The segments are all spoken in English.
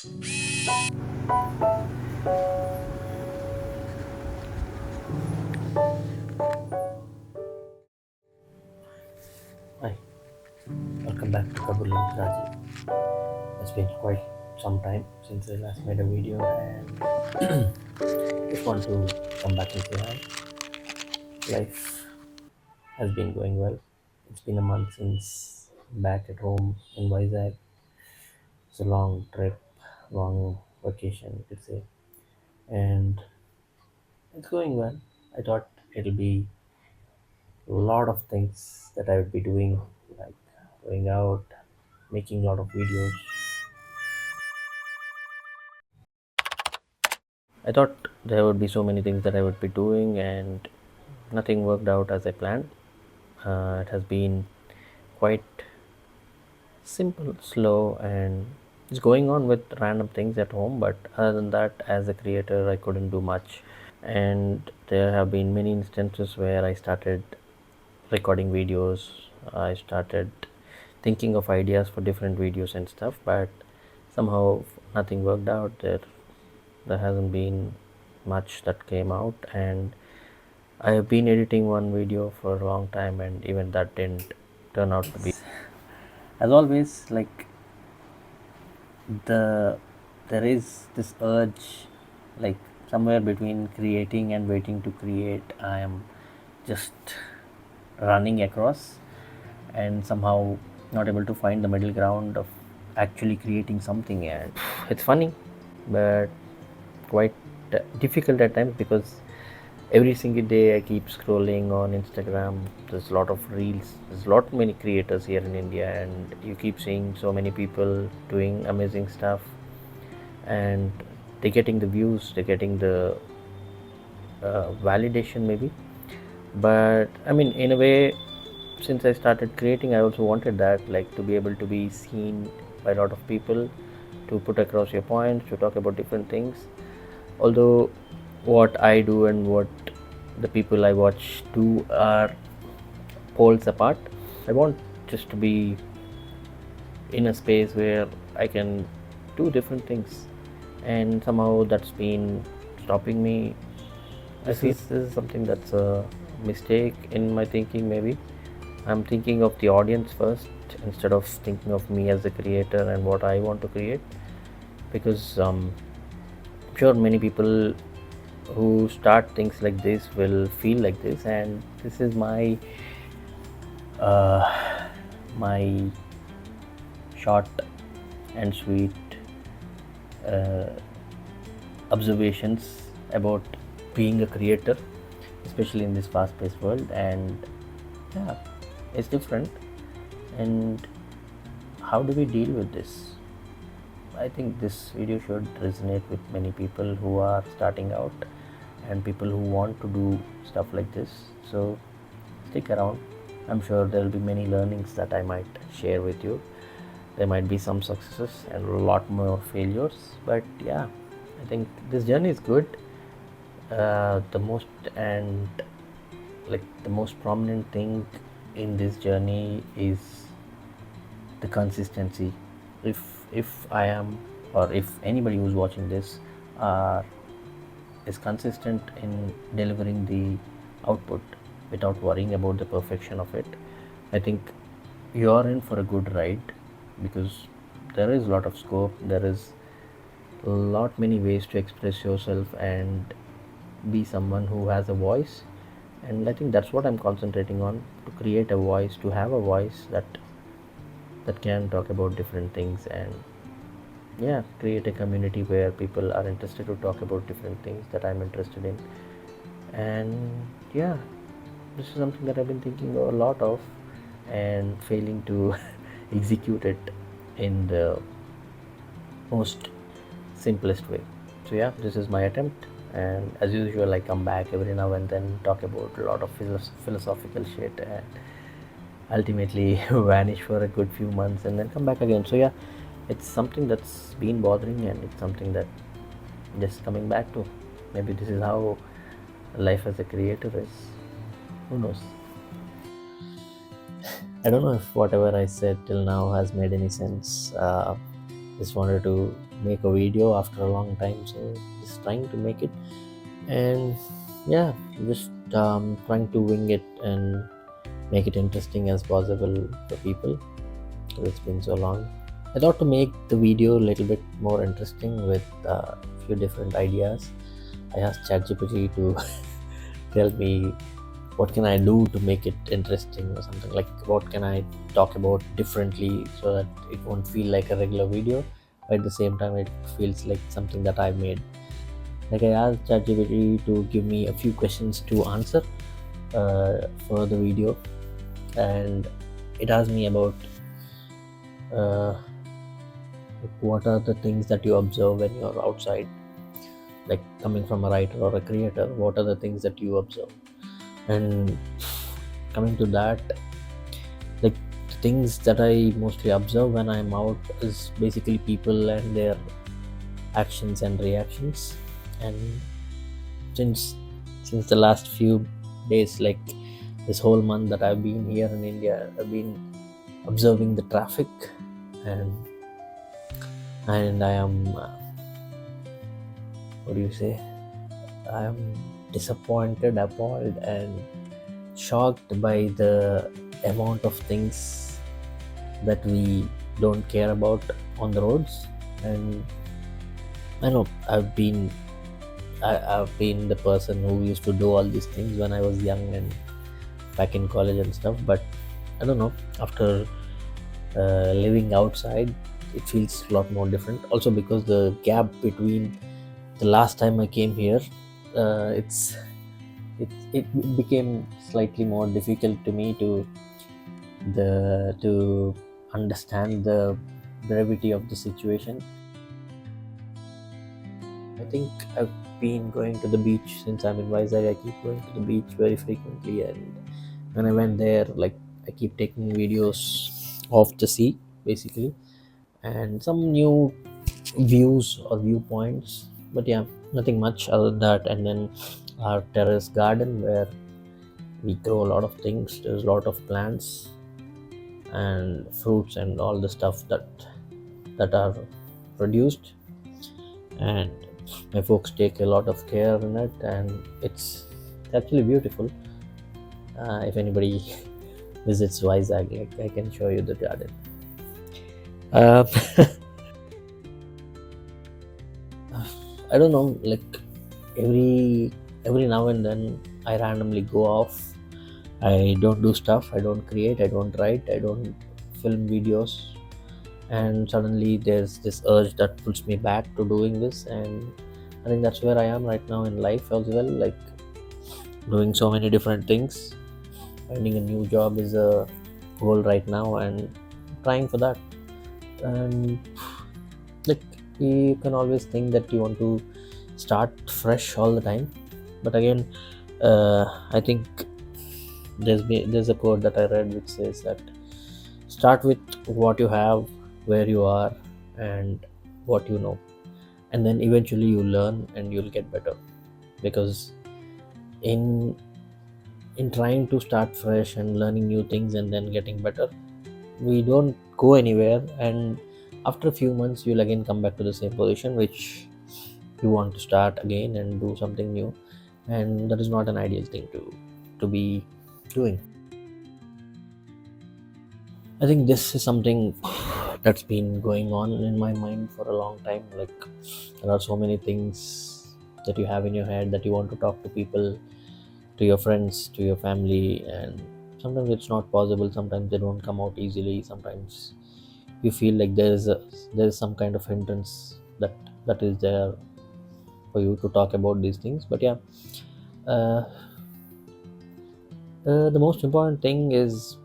Hi, welcome back to Kabul and Rajiv. It's been quite some time since I last made a video and just want to come back and say hi. Life has been going well. It's been a month since back at home in Vizag. It's a long trip, long vacation, you could say, and it's going well. I thought it'll be a lot of things that I would be doing, like going out, making a lot of videos. I thought there would be so many things that I would be doing, and nothing worked out as I planned. It has been quite simple, slow, and it's going on with random things at home. But other than that, as a creator, I couldn't do much. And there have been many instances where I started recording videos, I started thinking of ideas for different videos and stuff, but somehow nothing worked out. There hasn't been much that came out, and I have been editing one video for a long time, and even that didn't turn out to be. As always, like the there is this urge, like somewhere between creating and waiting to create. I am just running across, and somehow not able to find the middle ground of actually creating something. And it's funny, but quite difficult at times because every single day I keep scrolling on Instagram. There's a lot of reels, there's a lot many creators here in India, and you keep seeing so many people doing amazing stuff, and they're getting the views, they're getting the validation maybe. But I mean, in a way, since I started creating, I also wanted that, like, to be able to be seen by a lot of people, to put across your points, to talk about different things. Although what I do and what the people I watch do are poles apart, I want just to be in a space where I can do different things, and somehow that's been stopping me. This is something that's a mistake in my thinking. Maybe I'm thinking of the audience first instead of thinking of me as a creator and what I want to create, because I'm sure many people who start things like this will feel like this, and this is uh, my short and sweet uh, observations about being a creator, especially in this fast-paced world. And yeah, it's different. And how do we deal with this? I think this video should resonate with many people who are starting out and people who want to do stuff like this. So stick around. I'm sure there will be many learnings that I might share with you. There might be some successes and a lot more failures, but yeah, I think this journey is good. The most and like the most prominent thing in this journey is the consistency. If I am, or if anybody who's watching this uh, is consistent in delivering the output without worrying about the perfection of it, I think you're in for a good ride, because there is a lot of scope, there is a lot many ways to express yourself and be someone who has a voice. And I think that's what I'm concentrating on, to create a voice, to have a voice that can talk about different things, and yeah, create a community where people are interested to talk about different things that I'm interested in. And yeah, this is something that I've been thinking a lot of and failing to execute it in the most simplest way. So yeah, this is my attempt, and as usual, I come back every now and then, talk about a lot of philosophical shit, and ultimately vanish for a good few months and then come back again. So yeah, it's something that's been bothering, and it's something that just coming back to. Maybe this is how life as a creator is. Who knows? I don't know if whatever I said till now has made any sense. Just wanted to make a video after a long time, so just trying to make it. And yeah, just trying to wing it and make it interesting as possible for people, because it's been so long. I thought to make the video a little bit more interesting with a few different ideas. I asked ChatGPT to tell me what can I do to make it interesting, or something like what can I talk about differently so that it won't feel like a regular video, but at the same time it feels like something that I made. Like, I asked ChatGPT to give me a few questions to answer for the video, and it asked me about uh, what are the things that you observe when you're outside, like coming from a writer or a creator, what are the things that you observe? And coming to that, like, the things that I mostly observe when I'm out is basically people and their actions and reactions. And since the last few days, like this whole month that I've been here in India, I've been observing the traffic, and I am what do you say, I am disappointed, appalled, and shocked by the amount of things that we don't care about on the roads. And I know I've been the person who used to do all these things when I was young and back in college and stuff, but I don't know, after living outside, it feels a lot more different. Also because the gap between the last time I came here, it's it became slightly more difficult to me to understand the gravity of the situation. I think I've been going to the beach since I'm in Vizag. I keep going to the beach very frequently, and when I went there, like, I keep taking videos of the sea, basically, and some new views or viewpoints. But yeah, nothing much other than that. And then our terrace garden, where we grow a lot of things. There's a lot of plants and fruits and all the stuff that are produced, and my folks take a lot of care in it, and it's actually beautiful. If anybody visits Vizag, like, I can show you the garden. uh, I don't know, like, every now and then I randomly go off. I don't do stuff, I don't create, I don't write, I don't film videos, and suddenly there's this urge that pulls me back to doing this. And I think that's where I am right now in life as well, like, doing so many different things. Finding a new job is a goal right now, and trying for that. And like, you can always think that you want to start fresh all the time, but again, I think there's a quote that I read which says that start with what you have, where you are, and what you know, and then eventually you learn and you'll get better. Because in trying to start fresh and learning new things and then getting better, we don't go anywhere, and after a few months you'll again come back to the same position which you want to start again and do something new. And that is not an ideal thing to be doing. I think this is something that's been going on in my mind for a long time. Like, there are so many things that you have in your head that you want to talk to people, to your friends, to your family, and sometimes it's not possible. Sometimes they don't come out easily. Sometimes you feel like there's some kind of hindrance that is there for you to talk about these things. But yeah, uh, the most important thing is,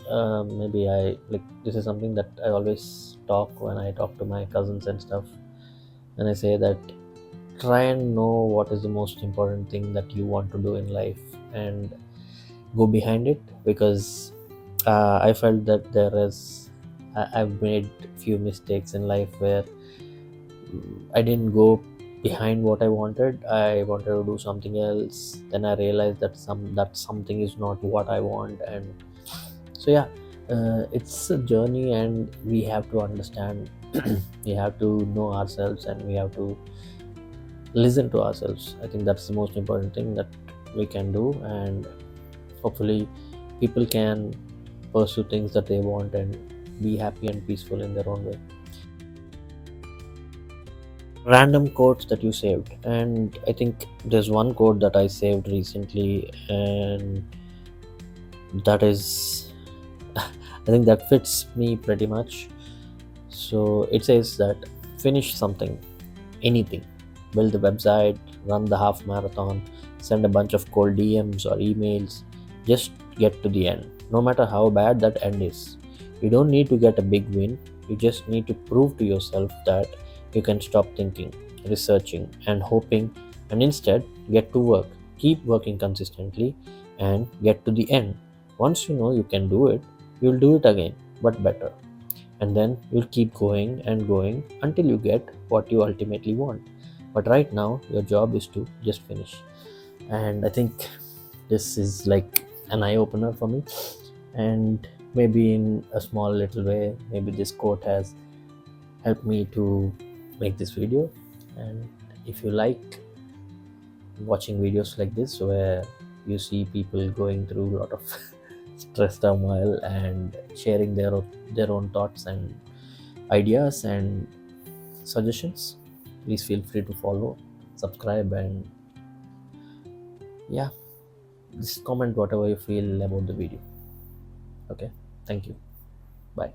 maybe I like, this is something that I always talk when I talk to my cousins and stuff, and I say that try and know what is the most important thing that you want to do in life, and go behind it. Because I felt that I've made few mistakes in life where I didn't go behind what I wanted. I wanted to do something else. Then I realized that something is not what I want. And so yeah, it's a journey, and we have to understand We have to know ourselves and we have to listen to ourselves. I think that's the most important thing that we can do, and hopefully people can pursue things that they want and be happy and peaceful in their own way. Random quotes that you saved, and I think there's one quote that I saved recently, and that is I think that fits me pretty much. So it says that finish something, anything. Build the website, run the half marathon, send a bunch of cold DMs or emails. Just get to the end, no matter how bad that end is. You don't need to get a big win, you just need to prove to yourself that you can stop thinking, researching, and hoping, and instead get to work. Keep working consistently and get to the end. Once you know you can do it, you'll do it again, but better, and then you'll keep going and going until you get what you ultimately want. But right now your job is to just finish. And I think this is like an eye opener for me, and maybe in a small little way, maybe this quote has helped me to make this video. And if you like watching videos like this where you see people going through a lot of stress turmoil and sharing their own thoughts and ideas and suggestions, please feel free to follow, subscribe, and yeah, just comment whatever you feel about the video. Okay, thank you. Bye.